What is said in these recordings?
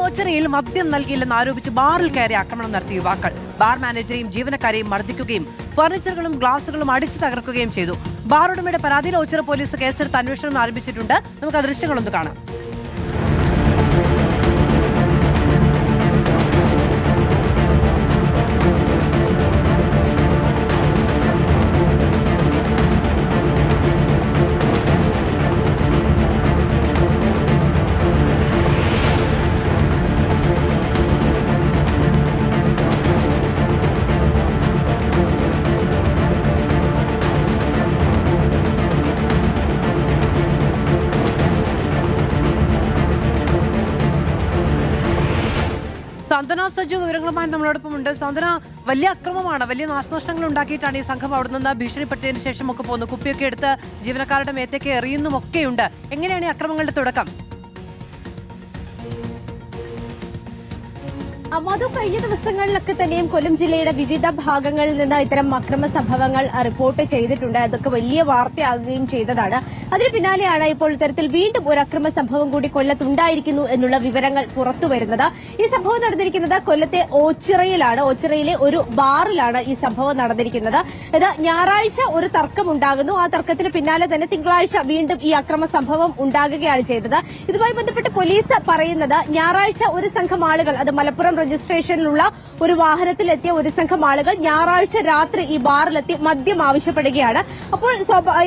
മോച്ചറിയിൽ മദ്യം നൽകിയില്ലെന്ന് ആരോപിച്ച് ബാറിൽ കയറി ആക്രമണം നടത്തിയ യുവാക്കൾ ബാർ മാനേജരെയും ജീവനക്കാരെയും മർദ്ദിക്കുകയും ഫർണിച്ചറുകളും ഗ്ലാസുകളും അടിച്ചു തകർക്കുകയും ചെയ്തു. ബാർ ഉടമയുടെ പരാതിയിൽ ഓച്ചിറ പോലീസ് കേസെടുത്ത് അന്വേഷണം ആരംഭിച്ചിട്ടുണ്ട്. നമുക്ക് ആ ദൃശ്യങ്ങളൊന്ന് കാണാം. സാന്ത്വന സജു വിവരങ്ങളുമായി നമ്മളോടൊപ്പം ഉണ്ട്. സാന്ത്വന, വലിയ അക്രമമാണ്, വലിയ നാശനഷ്ടങ്ങൾ ഉണ്ടാക്കിയിട്ടാണ് ഈ സംഘം അവിടെ നിന്ന് ഭീഷണിപ്പെടുത്തിയതിനു ശേഷം ഒക്കെ പോകുന്നു. കുപ്പിയൊക്കെ എടുത്ത് ജീവനക്കാരുടെ മേത്തേക്ക് എറിയുന്നുമൊക്കെയുണ്ട്. എങ്ങനെയാണ് ഈ അക്രമങ്ങളുടെ തുടക്കം? മധു, കഴിഞ്ഞ ദിവസങ്ങളിലൊക്കെ തന്നെയും കൊല്ലം ജില്ലയുടെ വിവിധ ഭാഗങ്ങളിൽ നിന്ന് ഇത്തരം അക്രമ സംഭവങ്ങൾ റിപ്പോർട്ട് ചെയ്തിട്ടുണ്ട്. അതൊക്കെ വലിയ വാർത്തയാകുകയും ചെയ്തതാണ്. അതിന് പിന്നാലെയാണ് ഇപ്പോൾ ഇത്തരത്തിൽ വീണ്ടും ഒരു അക്രമ സംഭവം കൂടി കൊല്ലത്തുണ്ടായിരിക്കുന്നു എന്നുള്ള വിവരങ്ങൾ പുറത്തുവരുന്നത്. ഈ സംഭവം നടന്നിരിക്കുന്നത് കൊല്ലത്തെ ഓച്ചിറയിലാണ്. ഓച്ചിറയിലെ ഒരു ബാറിലാണ് ഈ സംഭവം നടന്നിരിക്കുന്നത്. ഇത് ഞായറാഴ്ച ഒരു തർക്കമുണ്ടാകുന്നു. ആ തർക്കത്തിന് പിന്നാലെ തന്നെ തിങ്കളാഴ്ച വീണ്ടും ഈ അക്രമ സംഭവം ഉണ്ടാകുകയാണ് ചെയ്തത്. ഇതുമായി ബന്ധപ്പെട്ട് പോലീസ് പറയുന്നത് ഞായറാഴ്ച ഒരു സംഘം ആളുകൾ, അത് മലപ്പുറം രജിസ്ട്രേഷനിലുള്ള ഒരു വാഹനത്തിലെത്തിയ ഒരു സംഘം ആളുകൾ ഞായറാഴ്ച രാത്രി ഈ ബാറിലെത്തി മദ്യം ആവശ്യപ്പെടുകയാണ്. അപ്പോൾ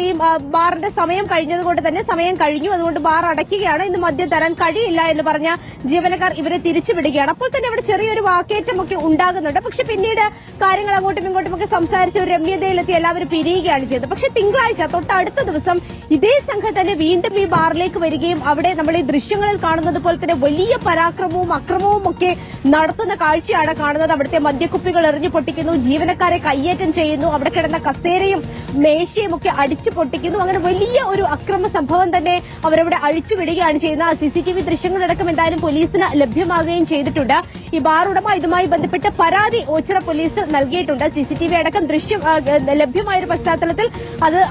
ഈ ബാറിന്റെ സമയം കഴിഞ്ഞതുകൊണ്ട് തന്നെ സമയം കഴിഞ്ഞു, അതുകൊണ്ട് ബാർ അടയ്ക്കുകയാണ്, ഇന്ന് മദ്യം തരാൻ കഴിയില്ല എന്ന് പറഞ്ഞ ജീവനക്കാർ ഇവരെ തിരിച്ചുവിടുകയാണ്. അപ്പോൾ തന്നെ ഇവിടെ ചെറിയൊരു വാക്കേറ്റമൊക്കെ ഉണ്ടാകുന്നുണ്ട്. പക്ഷെ പിന്നീട് കാര്യങ്ങൾ അങ്ങോട്ടും ഇങ്ങോട്ടുമൊക്കെ സംസാരിച്ച് ഒരു രമ്യതയിലെത്തി എല്ലാവരും പിരിയുകയാണ് ചെയ്തത്. പക്ഷെ തിങ്കളാഴ്ച തൊട്ടടുത്ത ദിവസം ഇതേ സംഘം തന്നെ വീണ്ടും ഈ ബാറിലേക്ക് വരികയും അവിടെ നമ്മൾ ഈ ദൃശ്യങ്ങളിൽ കാണുന്നത് പോലെ തന്നെ വലിയ പരാക്രമവും അക്രമവും ഒക്കെ നടത്തുന്ന കാഴ്ചയാണ് കാണുന്നത്. അവിടുത്തെ മദ്യക്കുപ്പികൾ എറിഞ്ഞു പൊട്ടിക്കുന്നു, ജീവനക്കാരെ കയ്യേറ്റം ചെയ്യുന്നു, അവിടെ കിടന്ന കസേരയും മേശയും ഒക്കെ അടിച്ചു പൊട്ടിക്കുന്നു. അങ്ങനെ വലിയ ഒരു അക്രമ സംഭവം തന്നെ അവരവിടെ അഴിച്ചുവിടുകയാണ് ചെയ്യുന്നത്. CCTV ദൃശ്യങ്ങളടക്കം എന്തായാലും പോലീസിന് ലഭ്യമാകുകയും ചെയ്തിട്ടുണ്ട്. ഈ ബാർ ഉടമ ഇതുമായി ബന്ധപ്പെട്ട് പരാതി ഓച്ചിറ പോലീസ് നൽകിയിട്ടുണ്ട്. CCTV അടക്കം ദൃശ്യം ലഭ്യമായ ഒരു പശ്ചാത്തലത്തിൽ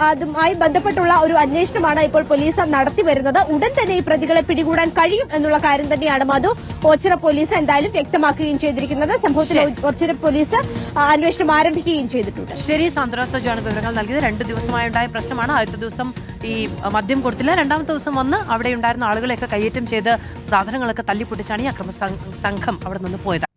അതുമായി ബന്ധപ്പെട്ടുള്ള ഒരു അന്വേഷണമാണ് ഇപ്പോൾ പോലീസ് നടത്തിവരുന്നത്. ഉടൻ തന്നെ ഈ പ്രതികളെ പിടികൂടാൻ കഴിയും എന്നുള്ള കാര്യം തന്നെയാണ് മധു ഓച്ചിറ പോലീസ് എന്തായാലും വ്യക്തമാക്കുകയും ചെയ്തിരിക്കുന്നത്. സംഭവത്തിൽ ഓച്ചിറ പോലീസ് അന്വേഷണം ആരംഭിക്കുകയും ചെയ്തിട്ടുണ്ട്. ശരി, സാന്ത്വന സജുവാണ് വിവരങ്ങൾ നൽകിയത്. 2 ദിവസമായി ഉണ്ടായ പ്രശ്നമാണ്. ആദ്യത്തെ ദിവസം ഈ മദ്യം കൊടുത്തില്ല, രണ്ടാമത്തെ ദിവസം വന്ന് അവിടെ ഉണ്ടായിരുന്ന ആളുകളെയൊക്കെ കയ്യേറ്റം ചെയ്ത് സാധനങ്ങളൊക്കെ തല്ലിപ്പൊട്ടിച്ചാണ് ഈ അക്രമ സംഘം അവിടെ നിന്ന് പോയത്.